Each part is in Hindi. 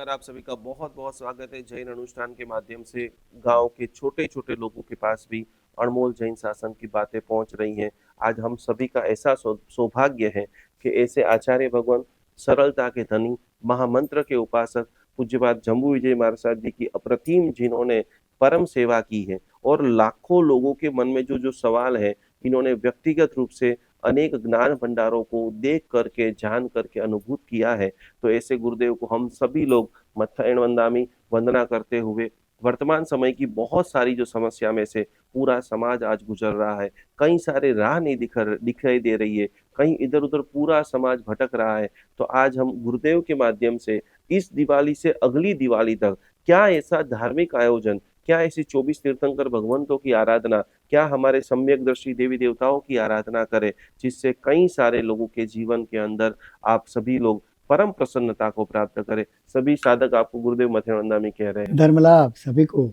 नमस्कार। आप सभी का बहुत बहुत स्वागत है। जैन अनुष्ठान के माध्यम से गांव के छोटे छोटे लोगों के पास भी अनमोल जैन शासन की बातें पहुंच रही हैं। आज हम सभी का ऐसा सौभाग्य है कि ऐसे आचार्य भगवान, सरलता के धनी, महामंत्र के उपासक पूज्यपाद जम्बू विजय महाराज जी की अप्रतिम, जिन्होंने परम सेवा की है और लाखों लोगों के मन में जो जो सवाल है, इन्होंने व्यक्तिगत रूप से अनेक ज्ञान भंडारों को देख करके, जान करके अनुभूत किया है। तो ऐसे गुरुदेव को हम सभी लोग मत्थायण वंदामी वंदना करते हुए, वर्तमान समय की बहुत सारी जो समस्या में से पूरा समाज आज गुजर रहा है, कई सारे राह नहीं दिखाई दे रही है, कहीं इधर उधर पूरा समाज भटक रहा है। तो आज हम गुरुदेव के माध्यम से इस दिवाली से अगली दिवाली तक क्या ऐसा धार्मिक आयोजन, क्या ऐसी 24 तीर्थंकर भगवंतों की आराधना, क्या हमारे सम्यक दर्शी देवी देवताओं की आराधना करें, जिससे कई सारे लोगों के जीवन के अंदर आप सभी लोग परम प्रसन्नता को प्राप्त करें। सभी साधक आपको गुरुदेव मथेवंदामी कह रहे हैं। धर्मलाभ सभी को।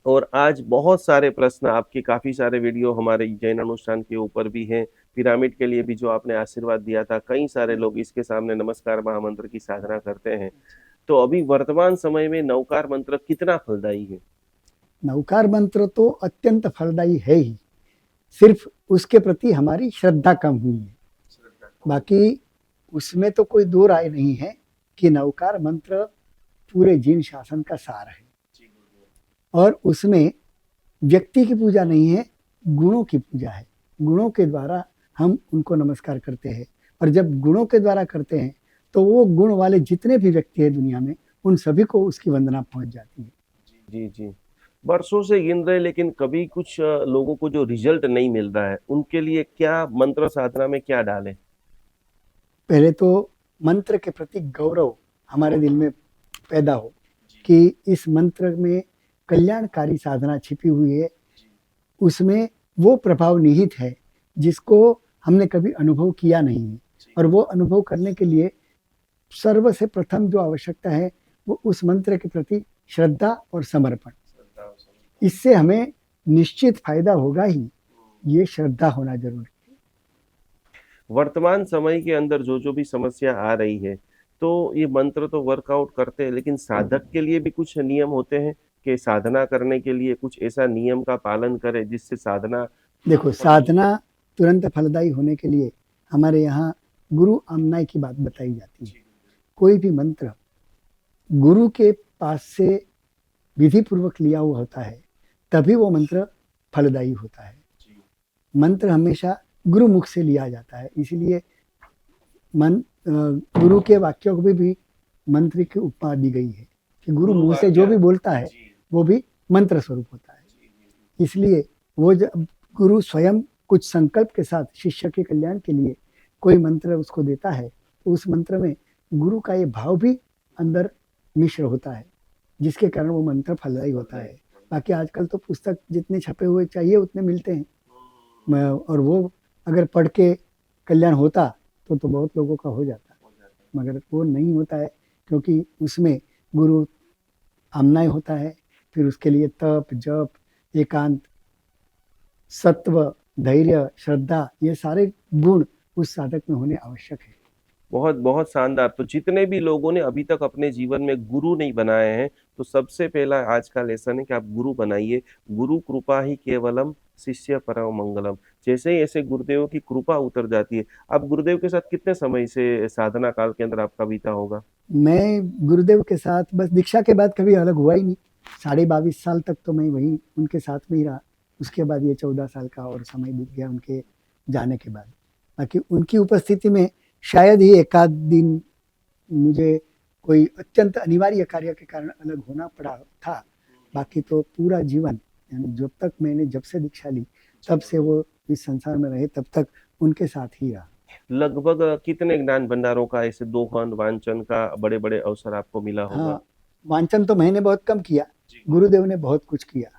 और आज बहुत सारे प्रश्न आपके, काफी सारे वीडियो हमारे जैन अनुष्ठान के ऊपर भी हैं। पिरामिड के लिए भी जो आपने आशीर्वाद दिया था, कई सारे लोग इसके सामने नमस्कार महामंत्र की साधना करते हैं। तो अभी वर्तमान समय में नवकार मंत्र कितना फलदायी है? नवकार मंत्र तो अत्यंत फलदायी है ही, सिर्फ उसके प्रति हमारी श्रद्धा कम हुई है। बाकी उसमें तो कोई दो राय नहीं है कि नवकार मंत्र पूरे जीन शासन का सार है और उसमें व्यक्ति की पूजा नहीं है, गुणों की पूजा है। गुणों के द्वारा हम उनको नमस्कार करते हैं और जब गुणों के द्वारा करते हैं तो वो गुण वाले जितने भी व्यक्ति हैं दुनिया में, उन सभी को उसकी वंदना पहुंच जाती है। जी जी। वर्षों से गिन रहे, लेकिन कभी कुछ लोगों को जो रिजल्ट नहीं मिल रहा है, उनके लिए क्या मंत्र साधना में क्या डालें? पहले तो मंत्र के प्रति गौरव हमारे दिल में पैदा हो कि इस मंत्र में कल्याणकारी साधना छिपी हुई है, उसमें वो प्रभाव निहित है जिसको हमने कभी अनुभव किया नहीं है। और वो अनुभव करने के लिए सर्व से प्रथम जो आवश्यकता है वो उस मंत्र के प्रति श्रद्धा और समर्पण। इससे हमें निश्चित फायदा होगा ही, ये श्रद्धा होना जरूरी है। वर्तमान समय के अंदर जो जो भी समस्या आ रही है, तो ये मंत्र तो वर्कआउट करते हैं, लेकिन साधक के लिए भी कुछ नियम होते हैं कि साधना करने के लिए कुछ ऐसा नियम का पालन करे जिससे साधना। देखो, साधना तुरंत फलदायी होने के लिए हमारे यहाँ गुरु आमनाय की बात बताई जाती है। कोई भी मंत्र गुरु के पास से विधि पूर्वक लिया हुआ होता है, तभी वो मंत्र फलदायी होता है। मंत्र हमेशा गुरु मुख से लिया जाता है, इसलिए गुरु के वाक्यों को भी मंत्र की उपमा दी गई है कि गुरु मुंह से जो भी बोलता है वो भी मंत्र स्वरूप होता है। इसलिए वो जब गुरु स्वयं कुछ संकल्प के साथ शिष्य के कल्याण के लिए कोई मंत्र उसको देता है, तो उस मंत्र में गुरु का ये भाव भी अंदर मिश्र होता है, जिसके कारण वो मंत्र फलदायी होता है। बाकी आजकल तो पुस्तक जितने छपे हुए चाहिए उतने मिलते हैं, और वो अगर पढ़ के कल्याण होता तो बहुत लोगों का हो जाता, मगर वो नहीं होता है क्योंकि उसमें गुरु आमनाय होता है। फिर उसके लिए तप, जप, एकांत, सत्व, धैर्य, श्रद्धा, ये सारे गुण उस साधक में होने आवश्यक है। बहुत बहुत शानदार। तो जितने भी लोगों ने अभी तक अपने जीवन में गुरु नहीं बनाए हैं, तो सबसे पहला आज का लेसन है कि आप गुरु बनाइए। गुरु कृपा ही केवलम, शिष्य परम मंगलम। जैसे ही ऐसे गुरुदेव की कृपा उतर जाती है। आप गुरुदेव के साथ कितने समय से साधना काल के अंदर आपका बीता होगा? मैं गुरुदेव के साथ बस दीक्षा के बाद कभी अलग हुआ ही नहीं। 22.5 साल तक तो मैं वही उनके साथ में ही रहा। उसके बाद ये 14 साल का और समय बीत गया उनके जाने के बाद। बाकी उनकी उपस्थिति में शायद ही एक आध दिन मुझे कोई अत्यंत अनिवार्य कार्य के कारण अलग होना पड़ा था। बाकी तो पूरा जीवन, यानी जब से दीक्षा ली तब से वो इस संसार में रहे, तब तक उनके साथ ही रहा। लगभग कितने ज्ञान भंडारों का ऐसे दोहन वांचन का बड़े बड़े अवसर आपको मिला होगा? हाँ, वांचन तो मैंने बहुत कम किया, गुरुदेव ने बहुत कुछ किया।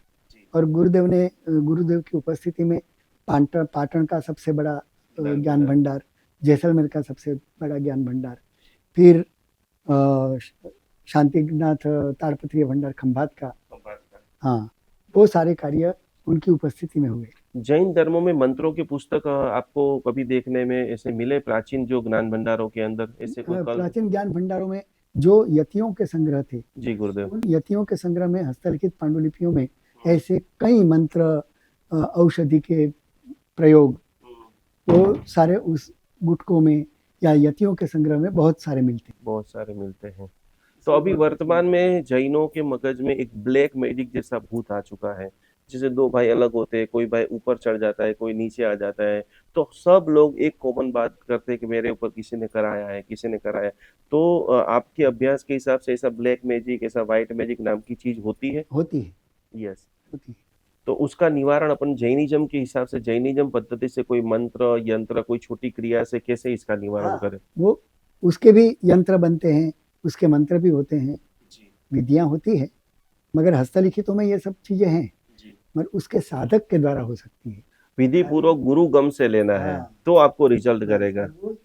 और गुरुदेव की उपस्थिति में पाटन का सबसे बड़ा ज्ञान भंडार, जैसलमेर का सबसे बड़ा ज्ञान भंडार, फिर शांतिनाथ ताड़पत्रीय भंडार खंभात का, हाँ, वो सारे कार्य उनकी उपस्थिति में हुए। जैन धर्मों में मंत्रों की पुस्तक आपको कभी देखने में ऐसे मिले प्राचीन जो ज्ञान भंडारों के अंदर ऐसे कोई कल? प्राचीन ज्ञान भंडारों में जो यतियों के संग्रह थे, जी गुरुदेव। उन यतियों के संग्रह में हस्तलिखित पांडुलिपियों में ऐसे कई मंत्र, औषधि के प्रयोग, वो सारे उस गुटकों में या यतियों के संग्रह में बहुत सारे मिलते हैं। बहुत सारे मिलते हैं। तो अभी वर्तमान में जैनों के मगज में एक ब्लैक मैजिक जैसा भूत आ चुका है, जैसे दो भाई अलग होते हैं, कोई भाई ऊपर चढ़ जाता है, कोई नीचे आ जाता है, तो सब लोग एक कॉमन बात करते हैं कि मेरे ऊपर किसी ने कराया है, किसी ने कराया। तो आपके अभ्यास के हिसाब से ऐसा ब्लैक मैजिक, ऐसा व्हाइट मैजिक नाम की चीज होती है? होती है, यस। होती है। तो उसका निवारण अपन जैनिज्म के हिसाब से, जैनिज्म पद्धति से कोई मंत्र यंत्र, कोई छोटी क्रिया से कैसे इसका निवारण हाँ, करें? वो उसके भी यंत्र बनते हैं, उसके मंत्र भी होते हैं, विधियां होती है, मगर हस्तलिखितों में ये सब चीजें हैं, मगर उसके साधक के द्वारा हो सकती है। विधि पूर्वक गुरु गम से लेना है, हाँ, तो आपको रिजल्ट करेगा। वो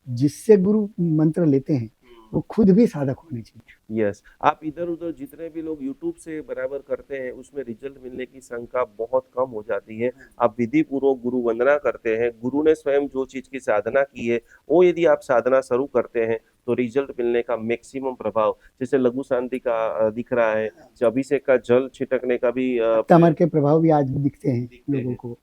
जिससे गुरु मंत्र लेते हैं वो खुद भी साधक होने चाहिए। यस। आप इधर उधर जितने भी लोग यूट्यूब से बराबर करते हैं, उसमें रिजल्ट मिलने की शंका बहुत कम हो जाती है। आप विधि पूर्वक गुरु वंदना करते हैं, गुरु ने स्वयं जो चीज की साधना की है वो यदि आप साधना शुरू करते हैं तो रिजल्ट मिलने का मैक्सिमम प्रभाव, जैसे लघु शांति का दिख रहा है, अभिषेक का जल छिटकने का भी तमर के प्रभाव भी आज भी दिखते हैं दिखते लोगों हैं। को,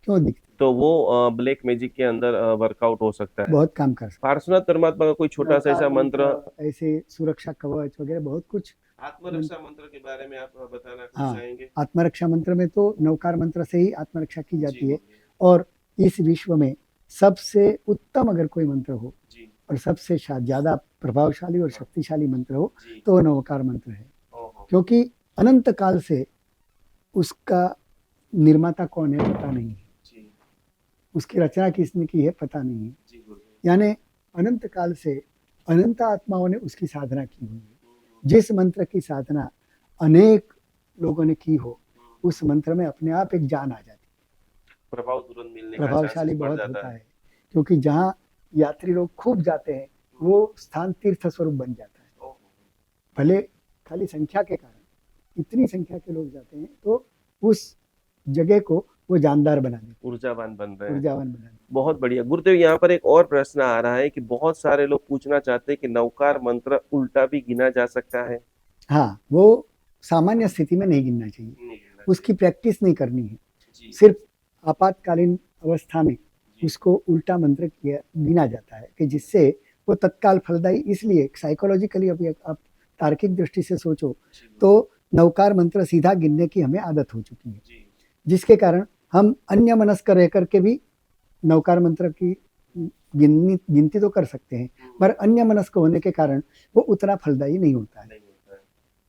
क्यों दिखते हैं? तो वो ब्लैक मैजिक के अंदर वर्कआउट हो सकता है। बहुत काम कर सकते पार्श्वनाथ परमात्मा का कोई छोटा सा ऐसा हैं। मंत्र, ऐसे सुरक्षा कवच वगैरह बहुत कुछ। आत्मरक्षा मंत्र के बारे में आप बताना हाँ, चाहेंगे? आत्मरक्षा मंत्र में तो नवकार मंत्र से ही आत्मरक्षा की जाती जी है, और इस विश्व में सबसे उत्तम अगर कोई मंत्र हो जी और सबसे ज्यादा प्रभावशाली और शक्तिशाली मंत्र हो जी। तो वो नवकार मंत्र है, ओहो। क्योंकि अनंत काल से उसका निर्माता कौन है पता नहीं है, जी उसकी रचना किसने की है पता नहीं है, जी गुरुदेव। यानी अनंत काल से अनंत आत्माओं ने उसकी साधना की हुई है। जिस मंत्र की साधना अनेक लोगों ने की हो, उस मंत्र में अपने आप एक जान आ जाती है, प्रभाव तुरंत मिलने का प्रभावशाली चांसेस बढ़ बहुत जाता होता है। है, क्योंकि जहाँ यात्री लोग खूब जाते हैं वो स्थान तीर्थ स्वरूप बन जाता है। ओहो। भले खाली संख्या के कारण इतनी संख्या के लोग जाते हैं तो उस जगह को वो जानदार बना देते हैं, ऊर्जावान बन रहे हैं। ऊर्जावान बना देते हैं। बहुत बढ़िया गुरुदेव। यहाँ पर एक और प्रश्न आ रहा है कि बहुत सारे लोग पूछना चाहते हैं कि नवकार मंत्र उल्टा भी गिना जा सकता है? हाँ, वो सामान्य स्थिति में नहीं गिनना चाहिए, नहीं गिनना उसकी प्रैक्टिस नहीं करनी है। चाहिए। जी सिर्फ आपातकालीन अवस्था में जी उसको उल्टा मंत्र किया गिना जाता है कि जिससे वो तत्काल फलदायी, इसलिए साइकोलॉजिकली अभी आप तार्किक दृष्टि से सोचो जी तो नवकार मंत्र सीधा गिनने की हमें आदत हो चुकी है, जी जिसके कारण हम अन्य मनस्क रह करके भी नवकार मंत्र की गिनती तो कर सकते हैं, पर अन्य मनस्क होने के कारण वो उतना फलदायी नहीं होता है। नहीं होता है।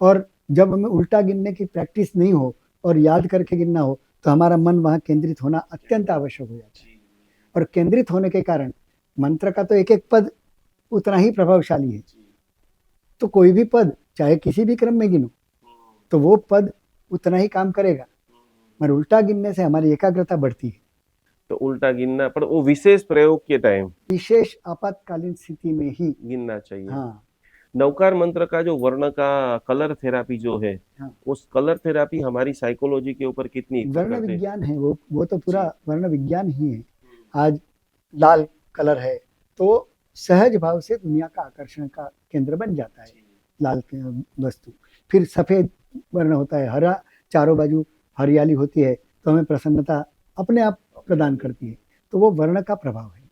और जब हमें उल्टा गिनने की प्रैक्टिस नहीं हो और याद करके गिनना हो तो हमारा मन वहाँ केंद्रित होना अत्यंत आवश्यक हो जाता है, जी और केंद्रित होने के कारण मंत्र का तो एक एक पद उतना ही प्रभावशाली है, जी। तो कोई भी पद चाहे किसी भी क्रम में गिनो तो वो पद उतना ही काम करेगा, मगर उल्टा गिनने से हमारी एकाग्रता बढ़ती है। तो उल्टा गिनना, पर वो विशेष प्रयोग के टाइम विशेष आपातकालीन स्थिति में ही गिनना चाहिए। हाँ, नवकार मंत्र का जो वर्ण का कलर थेरापी जो है, हाँ, उस कलर थेरापी हमारी साइकोलॉजी के ऊपर कितनी इफेक्ट वर्ण करते हैं? विज्ञान है वो तो पूरा जी। वर्ण विज्ञान ही है। आज लाल कलर है तो सहज भाव से दुनिया का आकर्षण का केंद्र बन जाता है लाल वस्तु। फिर सफेद वर्ण होता है, हरा, चारों बाजू हरियाली होती है तो हमें प्रसन्नता अपने आप प्रदान करती है, तो वो वर्ण का प्रभाव है।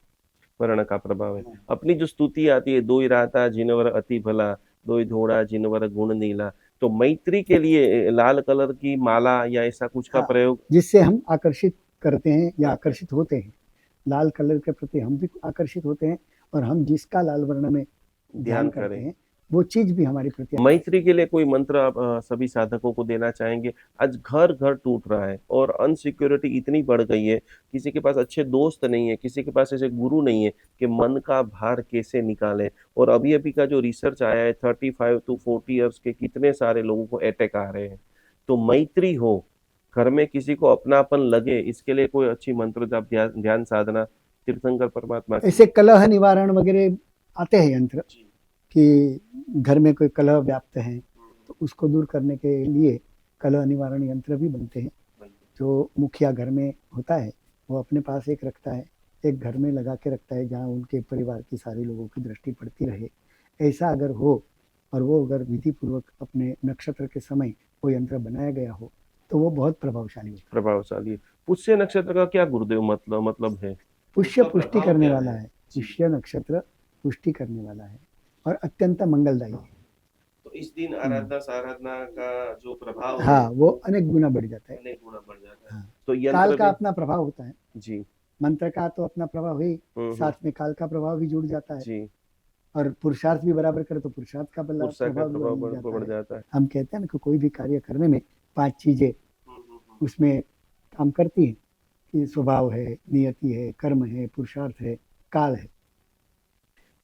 वर्ण का प्रभाव है। अपनी जो स्तुति आती है, दोई राता जिनवर अति भला, दोई धोड़ा जिनवर गुण नीला, तो मैत्री के लिए लाल कलर की माला या ऐसा कुछ का हाँ, प्रयोग, जिससे हम आकर्षित करते हैं या आकर्षित होते हैं, लाल कलर के प्रति हम भी आकर्षित होते हैं, और हम जिसका लाल वर्ण में ध्यान करते करें। हैं वो चीज भी हमारी प्रति मैत्री के लिए कोई मंत्र आप सभी साधकों को देना चाहेंगे? आज घर घर टूट रहा है और अनसिक्योरिटी इतनी बढ़ गई है, किसी के पास अच्छे दोस्त नहीं है, किसी के पास ऐसे गुरु नहीं है कि मन का भार कैसे निकाले। और अभी अभी का जो रिसर्च आया है, 35 to 40 ईयर्स के कितने सारे लोगों को अटैक आ रहे हैं। तो मैत्री हो, घर में किसी को अपनापन लगे, इसके लिए कोई अच्छी मंत्र जाप, ध्यान साधना तीर्थंकर परमात्मा की। ऐसे कलह निवारण वगैरह आते हैं यंत्र जी कि घर में कोई कलह व्याप्त है तो उसको दूर करने के लिए कलह निवारण यंत्र भी बनते हैं। जो मुखिया घर में होता है वो अपने पास एक रखता है, एक घर में लगा के रखता है जहाँ उनके परिवार की सारे लोगों की दृष्टि पड़ती रहे। ऐसा अगर हो और वो अगर विधि पूर्वक अपने नक्षत्र के समय वो यंत्र बनाया गया हो तो वो बहुत प्रभावशाली होता है। प्रभावशाली है। पुष्य नक्षत्र का क्या गुरुदेव मतलब है? पुष्य उसका पुष्टि प्रभाव करने क्या वाला है? है, जी। पुष्य नक्षत्र पुष्टि करने वाला है और अत्यंत मंगलदायी है। तो इस दिन आराधना साराधना का जो प्रभाव है हाँ, वो अनेक गुना बढ़ जाता है। अनेक गुना बढ़ जाता है। हाँ, तो काल यंत्र का भी अपना प्रभाव होता है, जी। मंत्र का तो अपना प्रभाव ही, साथ में काल का प्रभाव भी जुड़ जाता है जी। और पुरुषार्थ भी बराबर करे तो पुरुषार्थ का गुस्सा का प्रभाव भी प्रभाव बढ़ जाता बढ़ है। जाता है। हम कहते हैं ना कि कोई भी कार्य करने में 5 चीजें उसमें काम करती है कि स्वभाव है, नियति है, कर्म है, पुरुषार्थ है, काल है।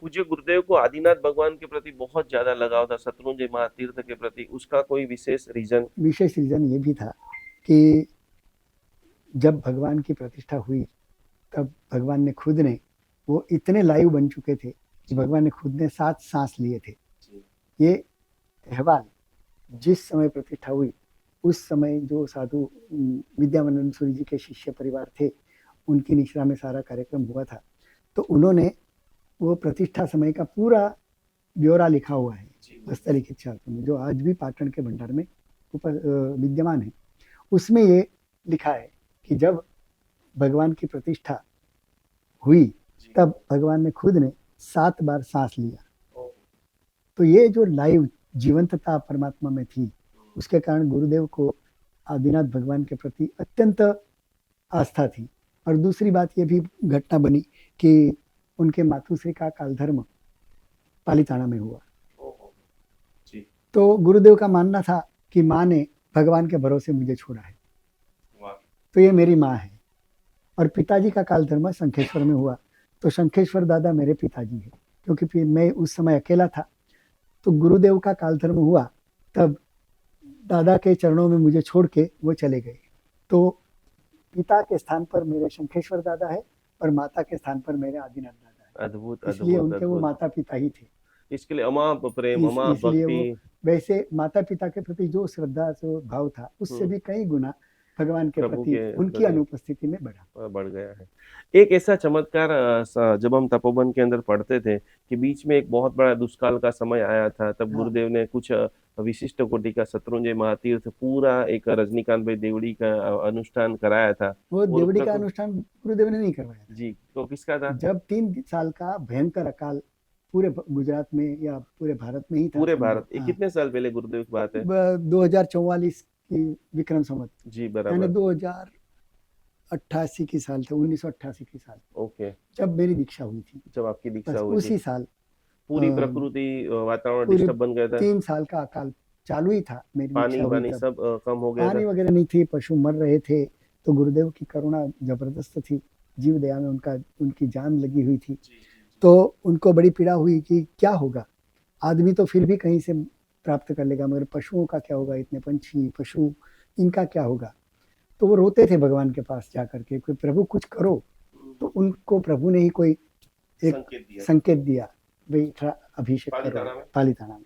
पूज्य गुरुदेव को आदिनाथ भगवान के प्रति बहुत ज्यादा लगाव था, शत्रुंजय महातीर्थ के प्रति। उसका कोई विशेष रीजन? विशेष रीजन ये भी था कि जब भगवान की प्रतिष्ठा हुई तब भगवान ने खुद ने, वो इतने लाइव बन चुके थे कि भगवान ने खुद ने 7 सांस लिए थे। ये अहवाल जिस समय प्रतिष्ठा हुई उस समय जो साधु विद्यामानंद सूरी जी के शिष्य परिवार थे उनकी निश्रा में सारा कार्यक्रम हुआ था, तो उन्होंने वो प्रतिष्ठा समय का पूरा ब्यौरा लिखा हुआ है हस्तलिखित शास्त्र में, जो आज भी पाटन के भंडार में विद्यमान है। उसमें ये लिखा है कि जब भगवान की प्रतिष्ठा हुई तब भगवान ने खुद ने 7 बार सांस लिया। तो ये जो लाइव जीवंतता परमात्मा में थी उसके कारण गुरुदेव को आदिनाथ भगवान के प्रति अत्यंत आस्था थी। और दूसरी बात ये भी घटना बनी कि उनके मातुश्री का कालधर्म पालीताना में हुआ। तो गुरुदेव का मानना था कि माँ ने भगवान के भरोसे मुझे छोड़ा है, तो ये मेरी माँ है। और पिताजी का कालधर्म शंखेश्वर में हुआ, तो शंखेश्वर दादा मेरे पिताजी है, क्योंकि फिर मैं उस समय अकेला था। तो गुरुदेव का कालधर्म हुआ तब दादा के चरणों में मुझे छोड़ के वो चले गए। तो पिता के स्थान पर मेरे शंखेश्वर दादा है और माता के स्थान पर मेरे आदिनाथ दादा है। अद्भुत इसलिए अद्भुत उनके वो अद्भुत। माता पिता ही थे। इसके लिए अमाप प्रेम, अमाप इसलिए वो भक्ति। वैसे माता पिता के प्रति जो श्रद्धा जो भाव था उससे भी कई गुना भगवान के प्रभु प्रति के उनकी प्रति अनुपस्थिति में बढ़ा। बढ़ गया है। एक ऐसा चमत्कार जब हम तपोवन के अंदर पढ़ते थे कि बीच में एक बहुत बड़ा दुष्काल का समय आया था, तब हाँ। गुरुदेव ने कुछ विशिष्ट कोटि का शत्रुंजय महातीर्थ पूरा एक रजनीकांत भाई देवड़ी का अनुष्ठान कराया था। वो और देवड़ी का अनुष्ठान गुरुदेव ने नहीं करवाया था। जी, तो किसका था? जब 3 साल का भयंकर अकाल पूरे गुजरात में या पूरे भारत में ही था। पूरे भारत। ये हाँ। कितने साल पहले गुरुदेव की बात है? 2044 की विक्रम संवत, जी यानी बराबर। 2088 की साल थे, 1988 की साल, ओके। जब मेरी दीक्षा हुई थी। जब आपकी दीक्षा बस हुई उसी थी, साल पूरी प्रकृति वातावरण पूरे डिस्टर्ब बन गया था। 3 साल का अकाल चालू ही था, मेरी पानी दीक्षा हुई वानी तब। सब कम हो गया पानी था। वगैरह नहीं थी, पशु मर रहे थे, तो गुरुदेव की करुणा जबरदस्त थी, जीव दया में उनकी जान लगी हुई थी। तो उनको बड़ी पीड़ा हुई कि क्या होगा, आदमी तो फिर भी कहीं से प्राप्त कर लेगा, मगर पशुओं का क्या होगा, इतने पंछी पशु इनका क्या होगा। तो वो रोते थे भगवान के पास जाकर के कि प्रभु कुछ करो। तो उनको प्रभु ने ही कोई एक संकेत दिया, भाई थोड़ा अभिषेक करो पालीताना में।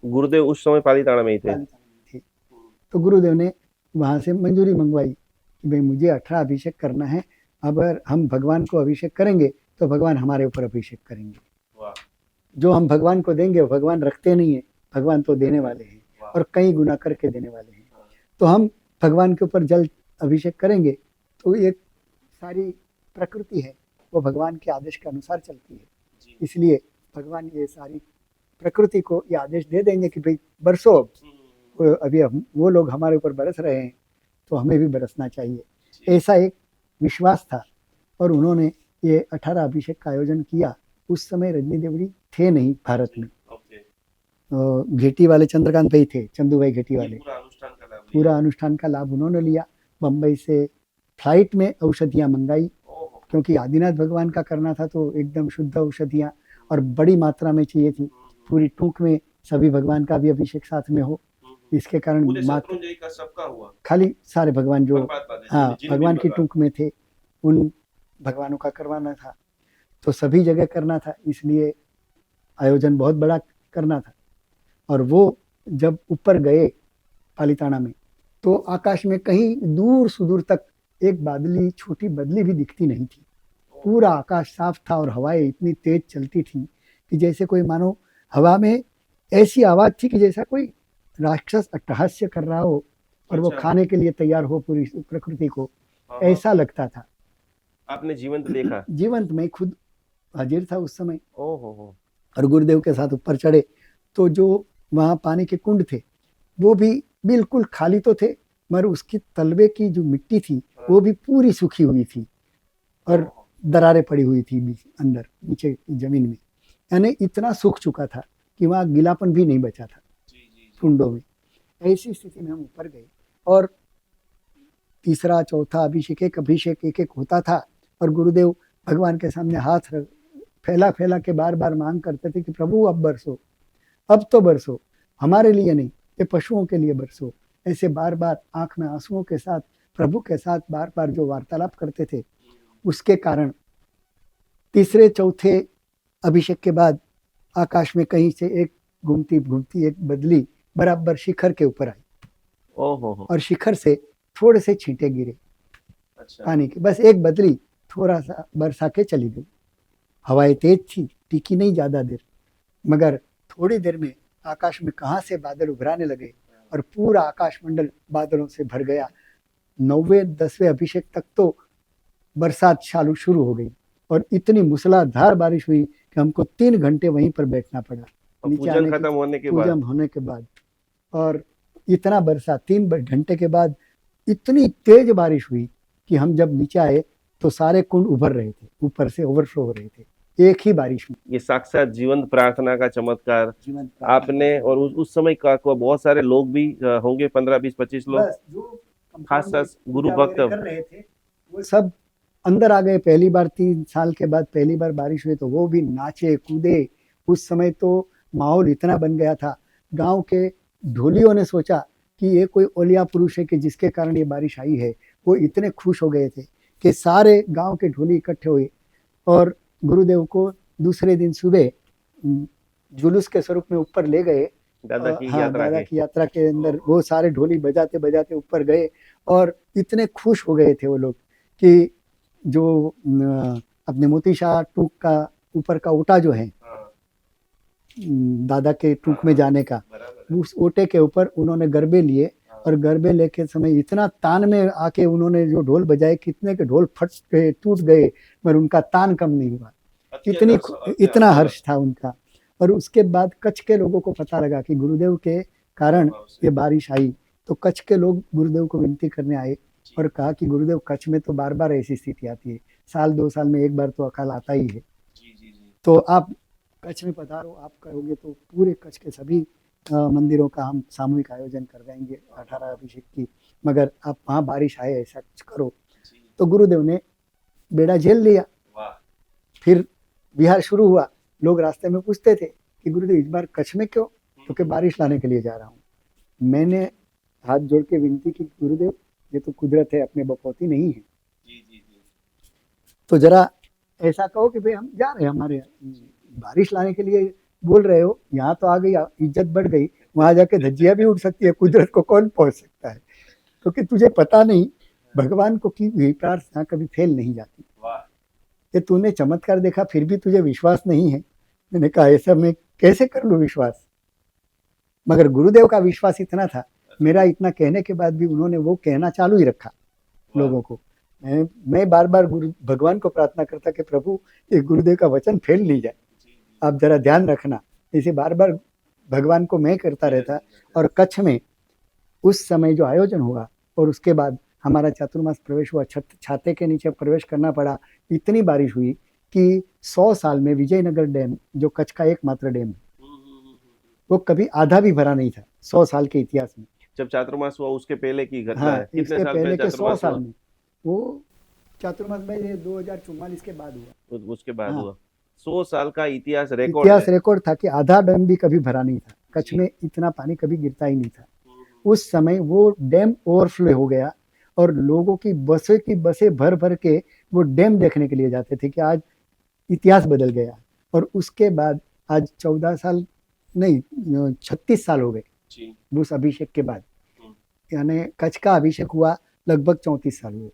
गुरुदेव उस समय पालीताना में ही थे। पालीताना में थे। तो गुरुदेव ने वहां से मंजूरी मंगवाई कि भाई मुझे 18 अभिषेक करना है, अगर हम भगवान को अभिषेक करेंगे तो भगवान हमारे ऊपर अभिषेक करेंगे। जो हम भगवान को देंगे वो भगवान रखते नहीं है, भगवान तो देने वाले हैं और कई गुना करके देने वाले हैं। तो हम भगवान के ऊपर जल अभिषेक करेंगे तो एक सारी प्रकृति है वो भगवान के आदेश के अनुसार चलती है, इसलिए भगवान ये सारी प्रकृति को ये आदेश दे देंगे कि भाई बरसो, अभी हम वो लोग हमारे ऊपर बरस रहे हैं तो हमें भी बरसना चाहिए, ऐसा एक विश्वास था। और उन्होंने ये 18 अभिषेक का आयोजन किया। उस समय रजनी देवड़ी थे नहीं भारत में, घेटी वाले चंद्रकांत भाई थे, चंदू भाई घेटी वाले। पूरा अनुष्ठान का लाभ उन्होंने लिया। बम्बई से फ्लाइट में औषधियाँ मंगाई, क्योंकि आदिनाथ भगवान का करना था तो एकदम शुद्ध औषधियाँ और बड़ी मात्रा में चाहिए थी, पूरी टूक में सभी भगवान का भी अभिषेक साथ में हो। इसके कारण का सबका हुआ, खाली सारे भगवान जो हाँ भगवान की टूक में थे उन भगवानों का करवाना था, तो सभी जगह करना था, इसलिए आयोजन बहुत बड़ा करना था। और वो जब ऊपर गए पालीताना में तो आकाश में कहीं दूर सुदूर तक एक बादली, छोटी बदली भी दिखती नहीं थी। पूरा आकाश साफ था और हवाएं इतनी तेज चलती थी कि जैसे कोई मानो हवा में ऐसी आवाज थी कि जैसा कोई राक्षस अट्टहास्य कर रहा हो और वो अच्छा। खाने के लिए तैयार हो पूरी प्रकृति को, हाँ, ऐसा लगता था। आपने जीवंत देखा? जीवंत मैं खुद हाजिर था उस समय। ओहो। और गुरुदेव के साथ ऊपर चढ़े तो जो वहाँ पानी के कुंड थे वो भी बिल्कुल खाली तो थे, मगर उसकी तलवे की जो मिट्टी थी वो भी पूरी सूखी हुई थी और दरारें पड़ी हुई थी अंदर नीचे जमीन में, यानी इतना सूख चुका था कि वहाँ गीलापन भी नहीं बचा था कुंडों में। ऐसी स्थिति में हम ऊपर गए और तीसरा चौथा अभिषेक एक एक होता था और गुरुदेव भगवान के सामने हाथ फैला फैला के बार बार मांग करते थे कि प्रभु अब बरसो, अब तो बरसो, हमारे लिए नहीं, ये पशुओं के लिए बरसो। ऐसे बार बार आंख में आंसुओं के साथ प्रभु के साथ बार बार जो वार्तालाप करते थे, उसके कारण तीसरे चौथे अभिषेक के बाद आकाश में कहीं से एक घूमती घूमती एक बदली बराबर शिखर के ऊपर आई ओहो। और शिखर से थोड़े से छींटे गिरे अच्छा। पानी के, बस एक बदली थोड़ा सा बरसा के चली गई। हवाएं तेज थी, टिकी नहीं ज्यादा देर, मगर थोड़ी देर में आकाश में कहां से बादल उभराने लगे और पूरा आकाश मंडल बादलों से भर गया। 9वें 10वें अभिषेक तक तो बरसात चालू शुरू हो गई और इतनी मूसलाधार बारिश हुई कि हमको 3 घंटे वहीं पर बैठना पड़ा नीचे पूजन आने खत्म होने के बाद। पूजन होने के बाद। और इतना बरसा 3 घंटे के बाद इतनी तेज बारिश हुई कि हम जब नीचे आए तो सारे कुंड उभर रहे थे, ऊपर से ओवरफ्लो हो रहे थे एक ही बारिश में। ये साक्षात जीवंत प्रार्थना का चमत्कार जीवंत आपने, और उस समय का बहुत सारे लोग भी होंगे, 15 20 25 लोग, बस जो खास खास गुरु पूजा भक्त वगैरह कर रहे थे वो सब अंदर आ गए। पहली बार 3 साल के बाद पहली बार बारिश हुई तो वो भी नाचे कूदे। उस समय तो माहौल इतना बन गया था, गांव के ढोलियों ने सोचा कि ये कोई ओलिया पुरुष है कि जिसके कारण ये बारिश आई है। वो इतने खुश हो गए थे कि सारे गांव के ढोली इकट्ठे हुए और गुरुदेव को दूसरे दिन सुबह जुलूस के स्वरूप में ऊपर ले गए। दादा की हाँ, यात्रा दादा के। की यात्रा के अंदर वो सारे ढोली बजाते बजाते ऊपर गए और इतने खुश हो गए थे वो लोग कि जो अपने मोती शाह टूक का ऊपर का ओटा जो है दादा के टूक में जाने का, उस ओटे के ऊपर उन्होंने गरबे लिए और गरबे लेके समय इतना तान में आके उन्होंने जो ढोल बजाए, कितने के ढोल फट गए टूट गए, मगर उनका तान कम नहीं हुआ। इतना हर्ष था उनका। और उसके बाद कच्छ के लोगों को पता लगा कि गुरुदेव के कारण ये बारिश आई, तो कच्छ के लोग गुरुदेव को विनती करने आए और कहा कि गुरुदेव कच्छ में तो बार बार ऐसी स्थिति आती है, साल 2 साल में एक बार तो अकाल आता ही है, तो आप कच्छ में पधारो, आप करोगे तो पूरे कच्छ के सभी मंदिरों का हम सामूहिक आयोजन करवाएंगे 18 अभिषेक की, मगर आप वहाँ बारिश आए ऐसा कुछ करो। तो गुरुदेव ने बेड़ा झेल लिया। फिर बिहार शुरू हुआ। लोग रास्ते में पूछते थे कि गुरुदेव इस बार कच्छ में क्यों? क्योंकि बारिश लाने के लिए जा रहा हूँ। मैंने हाथ जोड़ के विनती की, गुरुदेव ये तो कुदरत है, अपने बपौती नहीं है, तो जरा ऐसा कहो कि भाई हम जा रहे हैं, हमारे बारिश लाने के लिए बोल रहे हो, यहाँ तो आ गई, इज्जत बढ़ गई, वहां जाके धज्जियां भी उड़ सकती है, कुदरत को कौन पहुंच सकता है, क्योंकि तुझे पता नहीं भगवान को की हुई प्रार्थना कभी फेल नहीं जाती। ये तूने चमत्कार देखा फिर भी तुझे विश्वास नहीं है। मैंने कहा ऐसा मैं कैसे कर लूं विश्वास, मगर गुरुदेव का विश्वास इतना था, मेरा इतना कहने के बाद भी उन्होंने वो कहना चालू ही रखा लोगों को। मैं बार बार गुरु भगवान को प्रार्थना करता कि प्रभु ये गुरुदेव का वचन फेल नहीं जाए, आप जरा ध्यान रखना। इसे बार बार भगवान को मैं करता रहता। और कच्छ में उस समय जो आयोजन हुआ और उसके बाद हमारा चातुर्मास प्रवेश हुआ, छाते के नीचे प्रवेश करना पड़ा। इतनी बारिश हुई कि 100 साल में विजयनगर डैम जो कच्छ का एकमात्र डैम है, वो कभी आधा भी भरा नहीं था 100 साल के इतिहास में। जब चातुर्मास हुआ उसके पहले की घटना हाँ, है, कितने इसके साल पहले पहले के 100 चातुर्मास साल हुआ? में वो चातुर्मास भाई 2044 के बाद हुआ। उसके बाद हाँ। हुआ। 100 साल का इतिहास इतिहास है। रिकॉर्ड था कि आधा डैम भी कभी भरा नहीं था, कच्छ में इतना पानी कभी गिरता ही नहीं था। उस समय वो डैम ओवरफ्लो हो गया और लोगों की बसें भर भर के वो डैम देखने के लिए जाते थे कि आज इतिहास बदल गया। और उसके बाद आज 14 साल नहीं 36 साल हो गए उस अभिषेक के बाद, यानी कच्छ का अभिषेक हुआ लगभग 34 साल हुए।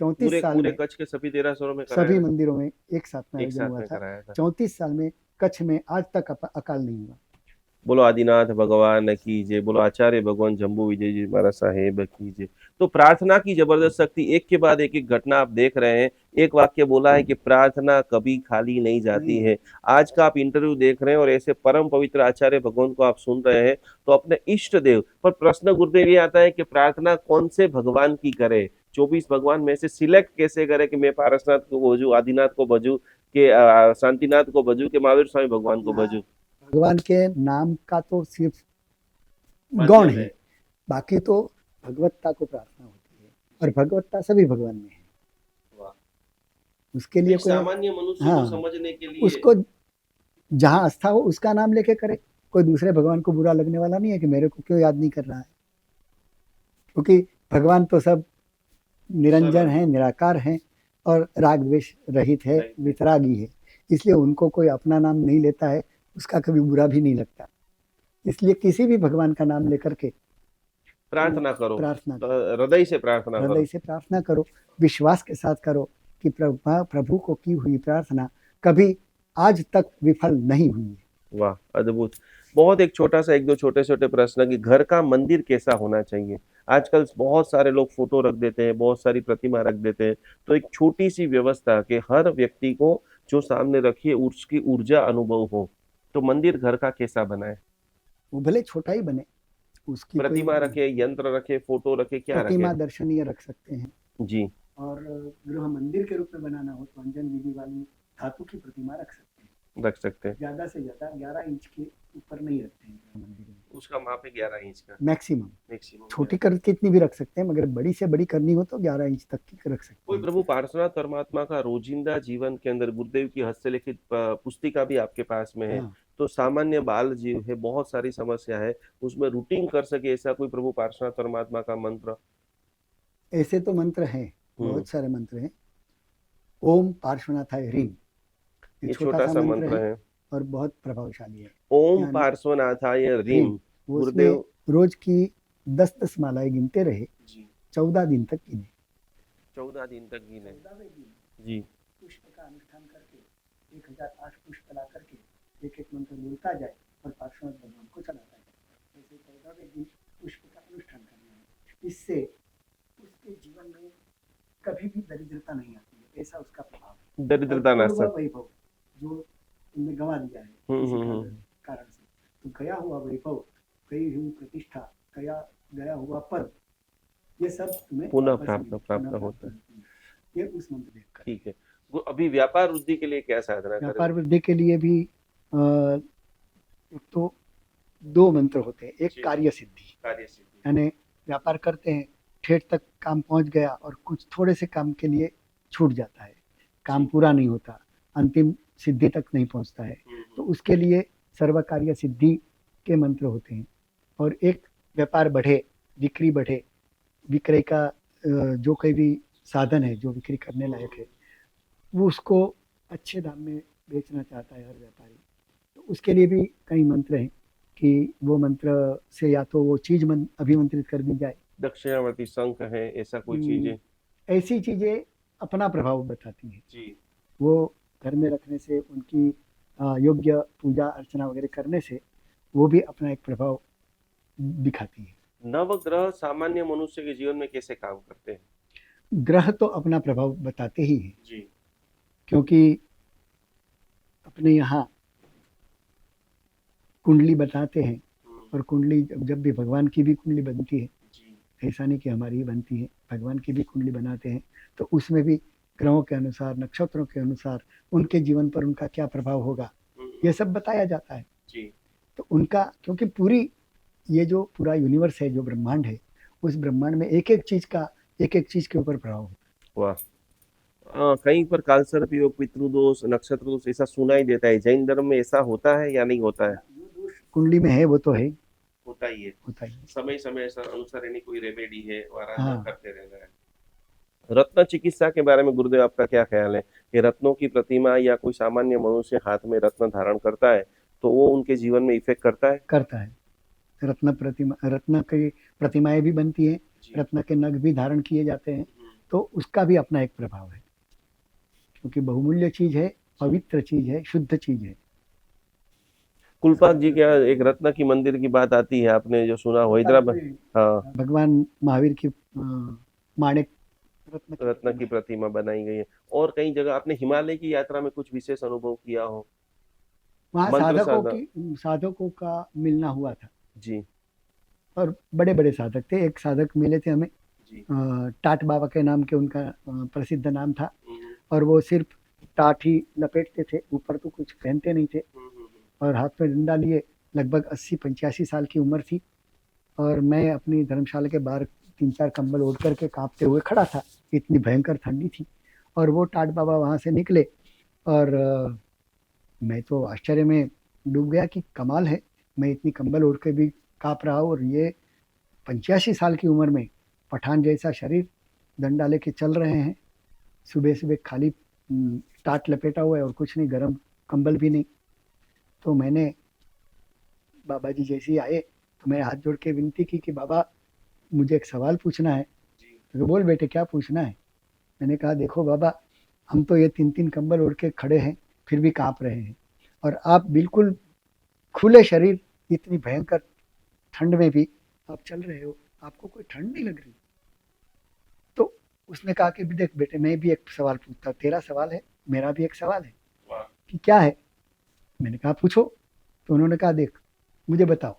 34 साल पूरे में कच्छ के सभी देरासरों में सभी मंदिरों में एक साथ में आयोजन हुआ था। कराया था। 34 साल में कच्छ में आज तक अकाल नहीं हुआ। बोलो आदिनाथ भगवान की जय, बोलो आचार्य भगवान जम्बू विजय जी महाराज साहेब की जय। तो प्रार्थना की जबरदस्त शक्ति, एक के बाद एक घटना आप देख रहे हैं। एक वाक्य बोला है कि प्रार्थना कभी खाली नहीं जाती है। आज का आप इंटरव्यू देख रहे हैं और ऐसे परम पवित्र आचार्य भगवान को आप सुन रहे हैं, तो अपने इष्ट देव पर प्रश्न गुरुदेव ये आता है कि प्रार्थना कौन से भगवान की करे, 24 भगवान में से सिलेक्ट कैसे करे कि मैं पारसनाथ को भजू, आदिनाथ को भजू, के शांतिनाथ को भजू, के महावीर स्वामी भगवान को भजू। भगवान के नाम का तो सिर्फ गौण माध्यम है, बाकी तो भगवत्ता को प्रार्थना होती है, और भगवत्ता सभी भगवान में है। वाह। उसके लिए एक कोई सामान्य मनुष्य हाँ को समझने के लिए उसको जहाँ आस्था हो उसका नाम लेके करे। कोई दूसरे भगवान को बुरा लगने वाला नहीं है कि मेरे को क्यों याद नहीं कर रहा है, क्योंकि भगवान तो सब निरंजन सरल है, निराकार है और राग द्वेष रहित है, रहित है। वितरागी है। इसलिए उनको कोई अपना नाम नहीं लेता है, उसका कभी बुरा भी नहीं लगता। इसलिए किसी भी भगवान का नाम लेकर के प्रार्थना करो, प्रार्थना करो, हृदय से प्रार्थना करो। हृदय से प्रार्थना करो, विश्वास के साथ करो कि प्रभु को की हुई प्रार्थना कभी आज तक विफल नहीं हुई है। वाह, अद्भुत। बहुत एक छोटा सा, एक दो छोटे छोटे प्रश्न कि घर का मंदिर कैसा होना चाहिए। आजकल बहुत सारे लोग फोटो रख देते हैं, बहुत सारी प्रतिमा रख देते हैं, तो एक छोटी सी व्यवस्था कि हर व्यक्ति को जो सामने रखिए उसकी ऊर्जा अनुभव हो, तो मंदिर घर का कैसा बनाए। वो भले छोटा ही बने, उसकी कोई प्रतिमा रखे, यंत्र रखे, फोटो रखे, क्या रखे। प्रतिमा दर्शनीय रख सकते हैं, जी। और गृह मंदिर के रूप में बनाना हो तो अंजन विधि वाली धातु की प्रतिमा रख सकते हैं। रख सकते हैं। ज्यादा से ज्यादा 11 इंच के ऊपर नहीं रखते हैं गृह मंदिर में, उसका माप है 11 इंच का मैक्सिमम। मैक्सिमम। छोटी कर कितनी भी रख सकते हैं, मगर बड़ी से बड़ी करनी हो तो 11 इंच तक की रख सकते कोई हैं। प्रभु पार्श्वनाथ परमात्मा का रोजिंदा जीवन के अंदर गुरुदेव की हस्तलिखित पुस्तिका भी आपके पास में है, हाँ, तो सामान्य बाल जीव है, बहुत सारी समस्या है, उसमें रूटीन कर सके ऐसा कोई प्रभु पार्श्वनाथ परमात्मा का मंत्र। ऐसे तो मंत्र हैं, बहुत सारे मंत्र हैं। ओम पार्श्वनाथाय ह्रीं, ये छोटा सा मंत्र है और बहुत प्रभावशाली है। ओम यानी पार्श्वनाथाय रीम। ह्रीं, वो उसमें गुरुदेव रोज की 10-10 मालाएं गिनते रहे, जी 14 दिन तक गिने। 14 दिन तक गिने जी। पुष्प का अनुष्ठान करके 1008 पुष्प ला करके एक एक मंत्र बोलता जाए और पार्श्वनाथ भगवान को चलाता जाए। ऐसे 14वें दिन पुष्प का अनुष्ठान करना है। इससे उसके जीवन में कभी भी दरिद्रता नहीं आती है, ऐसा उसका प्रभाव है। दरिद्रता नाश। वैभव जो तुमने गंवा दिया है किसी कारण से, तो गया हुआ वैभव, गई हुई प्रतिष्ठा, गया हुआ पद, ये सब तुम्हें पुनः प्राप्त होता है। ये उस मंत्र देख कर। ठीक है। वो अभी व्यापार वृद्धि के लिए क्या साधना करें। व्यापार वृद्धि के लिए भी एक तो 2 मंत्र होते हैं। एक कार्य सिद्धि, यानी व्यापार करते हैं, ठेठ तक काम पहुंच गया और कुछ थोड़े से काम के लिए छूट जाता है, काम पूरा नहीं होता, अंतिम सिद्धि तक नहीं पहुंचता है, तो उसके लिए सर्व कार्य सिद्धि के मंत्र होते हैं। और एक व्यापार बढ़े, बिक्री बढ़े, विक्रय का जो कोई भी साधन है जो बिक्री करने लायक है, वो उसको अच्छे दाम में बेचना चाहता है हर व्यापारी, तो उसके लिए भी कई मंत्र हैं कि वो मंत्र से या तो वो चीज अभिमंत्रित कर दी जाए। दक्षिणावर्ती शंख है, ऐसा कोई चीजें, ऐसी चीजें अपना प्रभाव बताती हैं जी। वो घर में रखने से, उनकी योग्य पूजा अर्चना वगैरह करने से वो भी अपना एक प्रभाव दिखाती है। नवग्रह सामान्य मनुष्य के जीवन में कैसे काम करते हैं। ग्रह तो अपना प्रभाव बताते ही हैं जी। क्योंकि अपने यहाँ कुंडली बताते हैं, और कुंडली जब भी भगवान की भी कुंडली बनती है, ऐसा नहीं कि हमारी ही बनती है, भगवान की भी कुंडली बनाते हैं, तो उसमें भी ग्रहों के अनुसार, नक्षत्रों के अनुसार उनके जीवन पर उनका क्या प्रभाव होगा, ये सब बताया जाता है जी। तो उनका, क्योंकि पूरी ये जो पूरा यूनिवर्स है, जो ब्रह्मांड है, उस ब्रह्मांड में एक एक चीज का एक एक चीज के ऊपर प्रभाव होता है। वाह। कहीं पर कालसर्प योग, पितृदोष, नक्षत्र दोष ऐसा सुनाई देता है, जैन धर्म में ऐसा होता है या नहीं होता है। जो दोष कुंडली में है वो तो है, होता ही है, होता ही है। समय समय अनुसार यानी कोई रेमेडी है, आराधना हाँ। करते रहना है। रत्न चिकित्सा के बारे में गुरुदेव आपका क्या ख्याल है कि रत्नों की प्रतिमा या कोई सामान्य मनुष्य हाथ में रत्न धारण करता है तो वो उनके जीवन में इफेक्ट करता है। करता है। रत्न की प्रतिमाएं भी बनती हैं, रत्न के नग भी धारण किए जाते हैं, तो उसका भी अपना एक प्रभाव है, क्योंकि बहुमूल्य चीज है, पवित्र चीज है, शुद्ध चीज है। कुलपाक जी के यहाँ एक रत्न की मंदिर की बात आती है, आपने जो सुना हो हैदराबाद। हाँ, भगवान महावीर की माणिक रत्न की रत्न की प्रतिमा है। प्रतिमा बनाई गई है। और कई जगह आपने हिमालय की यात्रा में कुछ विशेष अनुभव किया हो? वहाँ मंत्र साधना। साधकों का मिलना हुआ था जी और बड़े बड़े साधक थे। एक साधक मिले थे हमें, जी। टाट बाबा के नाम के उनका प्रसिद्ध नाम था। हम्म, और वो सिर्फ टाट ही लपेटते थे, ऊपर तो कुछ पहनते नहीं थे। हम्म, हम्म, और हाथ में डंडा लिए, लगभग 80-85 साल की उम्र थी। और मैं अपनी धर्मशाला के बाहर 3-4 कंबल ओढ़ करके कांपते हुए खड़ा था, इतनी भयंकर ठंडी थी। और वो टाट बाबा वहाँ से निकले और मैं तो आश्चर्य में डूब गया कि कमाल है, मैं इतनी कंबल ओढ़ के भी काँप रहा हूँ और ये 85 साल की उम्र में पठान जैसा शरीर डंडा लेके चल रहे हैं। सुबह सुबह खाली टाट लपेटा हुआ है और कुछ नहीं, गर्म कंबल भी नहीं। तो मैंने बाबा जी जैसे ही आए तो मैं हाथ जोड़ के विनती की कि बाबा मुझे एक सवाल पूछना है। तो बोल बेटे क्या पूछना है। मैंने कहा देखो बाबा, हम तो ये 3-3 कंबल ओढ़ के खड़े हैं फिर भी काँप रहे हैं, और आप बिल्कुल खुले शरीर इतनी भयंकर ठंड में भी आप चल रहे हो, आपको कोई ठंड नहीं लग रही। तो उसने कहा कि देख बेटे, मैं भी एक सवाल पूछता हूँ, तेरा सवाल है, मेरा भी एक सवाल है कि क्या है। मैंने कहा पूछो। तो उन्होंने कहा देख, मुझे बताओ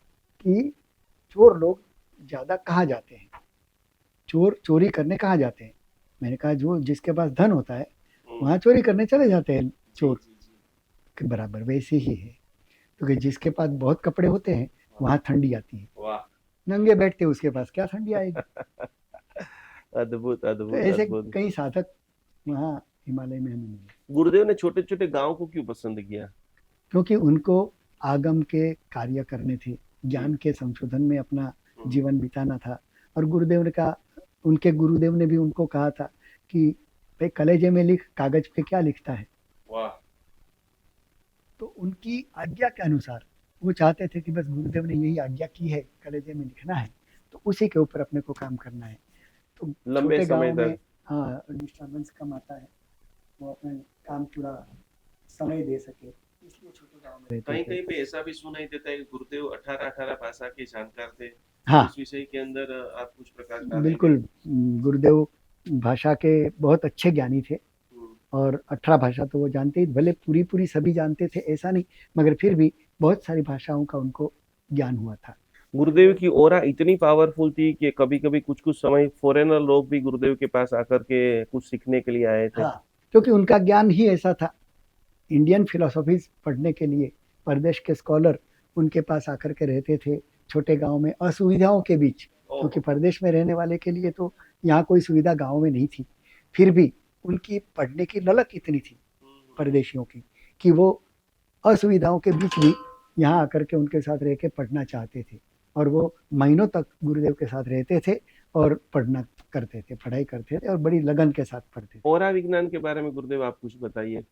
कि चोर लोग ज़्यादा कहाँ जाते हैं, चोर चोरी करने कहाँ जाते हैं। मैंने कहा जो जिसके पास धन होता है वहाँ चोरी करने चले जाते हैं चोर, के बराबर वैसे ही है। क्योंकि जिसके पास बहुत कपड़े होते हैं वहाँ ठंडी आती है, वाह। नंगे बैठते उसके पास क्या ठंडी आएगी। अद्भुत तो अद्भुत ऐसे अद्भुत। कई साधक वहाँ हिमालय में हमें मिले, गुरुदेव ने छोटे छोटे गांव को क्यों पसंद किया? क्योंकि उनको आगम के कार्य करने थे, जी। ज्ञान के संशोधन में अपना जीवन बिताना था। और गुरुदेव ने कहा, उनके गुरुदेव ने भी उनको कहा था कि भाई कलेजे में लिख, कागज पे क्या लिखता है। वाह। तो उनकी आज्ञा के अनुसार वो चाहते थे कि बस गुरुदेव ने यही आज्ञा की है, कलेजे में लिखना है तो उसी के ऊपर अपने को काम करना है। तो लंबे छोटे समय गाँव में तक। हाँ डिस्टर्बेंस कम आता है, वो अपने काम पूरा समय दे सके, इसलिए छोटे गाँव में रहते कहीं थे। कहीं पे ऐसा भी सुनाई देता है कि गुरुदेव 18-18 भाषा के जानकार थे। हाँ इस विषय के अंदर आप कुछ प्रकाश डालेंगे? बिल्कुल, गुरुदेव भाषा के बहुत अच्छे ज्ञानी थे। हम्म। और 18 भाषा तो वो जानते ही, भले पूरी पूरी सभी जानते थे ऐसा नहीं, मगर फिर भी बहुत सारी भाषाओं का उनको ज्ञान हुआ था। गुरुदेव की ओरा इतनी पावरफुल थी कि कभी कभी कुछ कुछ समय फॉरेनर लोग भी गुरुदेव के पास आकर के कुछ सीखने के लिए आए थे। हाँ, क्योंकि उनका ज्ञान ही ऐसा था। इंडियन फिलोसॉफीज पढ़ने के लिए परदेश के स्कॉलर उनके पास आकर के रहते थे, छोटे गांव में असुविधाओं के बीच। क्योंकि परदेश में रहने वाले के लिए तो यहाँ कोई सुविधा गांव में नहीं थी, फिर भी उनकी पढ़ने की ललक इतनी थी परदेशियों की कि वो असुविधाओं के बीच भी यहाँ आकर के उनके साथ रह के पढ़ना चाहते थे। और वो महीनों तक गुरुदेव के साथ रहते थे और पढ़ना करते थे, पढ़ाई करते थे और बड़ी लगन के साथ पढ़ते थे। ओरा विज्ञान के बारे में गुरुदेव आप कुछ बताइए।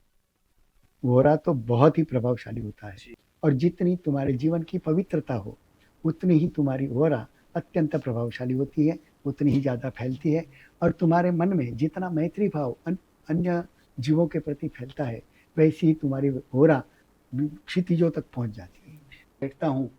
वोरा तो बहुत ही प्रभावशाली होता है, और जितनी तुम्हारे जीवन की पवित्रता हो उतनी ही तुम्हारी वोरा अत्यंत प्रभावशाली होती है, उतनी ही ज़्यादा फैलती है। और तुम्हारे मन में जितना मैत्री भाव अन्य जीवों के प्रति फैलता है, वैसी ही तुम्हारी वोरा क्षितिजों तक पहुंच जाती है। देखता हूँ।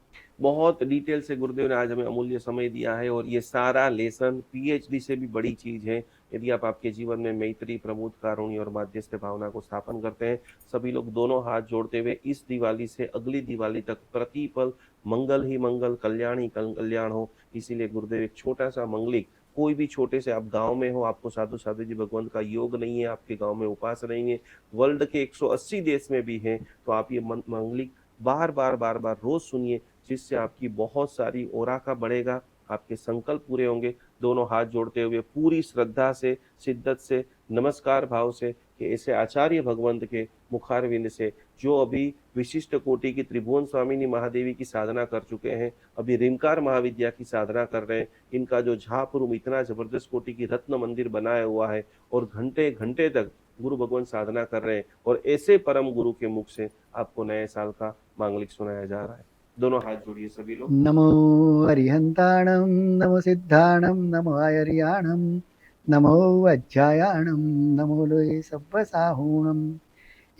बहुत डिटेल से गुरुदेव ने आज हमें अमूल्य समय दिया है और ये सारा लेसन पीएचडी से भी बड़ी चीज है। यदि आप आपके जीवन में मैत्री, प्रमोद, कारुण्य और माध्यस्थ भावना को स्थापन करते हैं, सभी लोग दोनों हाथ जोड़ते हुए इस दिवाली से अगली दिवाली तक प्रतिपल मंगल ही मंगल, कल्याण ही कल्याण हो। इसीलिए गुरुदेव एक छोटा सा मंगलिक, कोई भी छोटे से आप गांव में हो, आपको साधु साधु जी भगवंत का योग नहीं है, आपके गांव में उपास नहीं है, वर्ल्ड के 180 देश में भी है, तो आप ये मंगलिक बार बार बार बार रोज सुनिए, जिससे आपकी बहुत सारी ओरा का बढ़ेगा, आपके संकल्प पूरे होंगे। दोनों हाथ जोड़ते हुए पूरी श्रद्धा से, शिद्दत से, नमस्कार भाव से कि ऐसे आचार्य भगवंत के मुखारविंद से जो अभी विशिष्ट कोटि की त्रिभुवन स्वामिनी महादेवी की साधना कर चुके हैं, अभी रिमकार महाविद्या की साधना कर रहे हैं, इनका जो झापुर इतना जबरदस्त कोटि की रत्न मंदिर बनाया हुआ है और घंटे घंटे तक गुरु भगवान साधना कर रहे हैं, और ऐसे परम गुरु के मुख से आपको नए साल का मांगलिक सुनाया जा रहा है। दोनों हाथ जोड़िए सभी लोग। नमो अरिहंताणं, नमो सिद्धाणं, नमो आयर्याणं, नमो वज्रायाणं, नमो लोये सव्वसाहूणम्।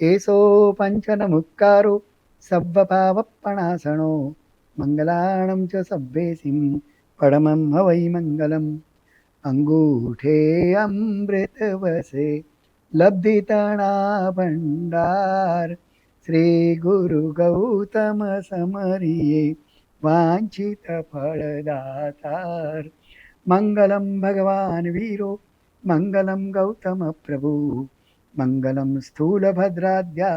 एषो पञ्चनमुक्कारो सब्बपावपणासनो मङ्गलाणं च सब्बेसिं परमं हवै मङ्गलम् अंगूठे अमृत बसे लब्धितणा भंडार श्री गुरु गौतम समरिये वांछित फलदातार मंगलम भगवान वीरो मंगलम गौतम प्रभु मंगलम स्थूलभद्राद्या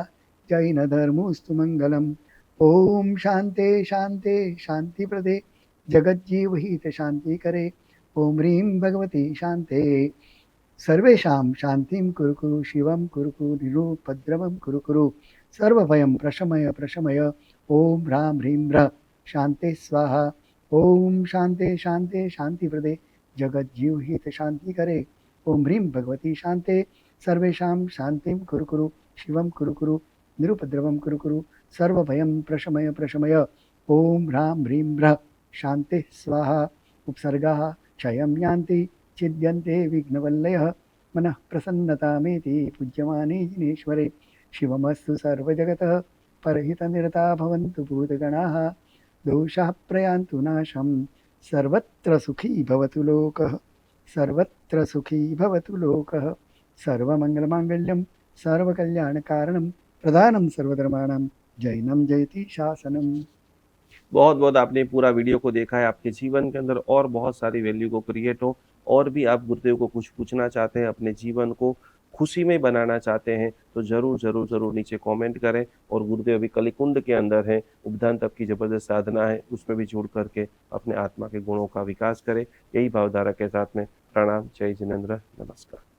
जैन धर्मोस्तु मंगलम ओम शांते शांते शांति प्रदे जगज्जीव हित शांति करे ओम ह्रीं भगवती शांते सर्वेषां शांतिं कुरु कुरु शिवं कुरु कुरु निरुपद्रवं कुरु कुरु सर्वभयं प्रशमय प्रशमय ओम ह्रां ह्रीं ह्रः शांते स्वाहा ओम शांते शांते शांति प्रदे जगज्जीव हित शांति करे ओम ह्रीं भगवती शांते सर्वेषां शांतिं कुरु कुरु शिवं कुरु कुरु निरुपद्रवं कुरु कुरु सर्वभयं प्रशमय प्रशमय ओम ह्रां ह्रीं ह्रः शांते स्वाहा उपसर्गाः क्षयं यान्ति छिद्यन्ते विघ्नवल्लयः मनः प्रसन्नतामेति पूज्यमाने जिनेश्वरे शिवमस्तु सर्वजगतः परहितनिरता भवन्तु भूतगणाः दोषाः प्रयान्तु नाशं सर्वत्र सुखी भवतु लोकः सर्वत्र सुखी भवतु लोकः सर्वमङ्गलमाङ्गल्यं सर्वकल्याणकारणं प्रधानं सर्वधर्माणां जैनं जयति शासनम्। बहुत बहुत आपने पूरा वीडियो को देखा है। आपके जीवन के अंदर और बहुत सारी वैल्यू को क्रिएट हो, और भी आप गुरुदेव को कुछ पूछना चाहते हैं, अपने जीवन को खुशी में बनाना चाहते हैं, तो जरूर जरूर जरूर नीचे कमेंट करें। और गुरुदेव अभी कलिकुंड के अंदर है, उपदान तप की जबरदस्त साधना है, उसमें भी जुड़ करके अपने आत्मा के गुणों का विकास करें। यही भावधारा के साथ में प्रणाम। जय जिनेंद्र, नमस्कार।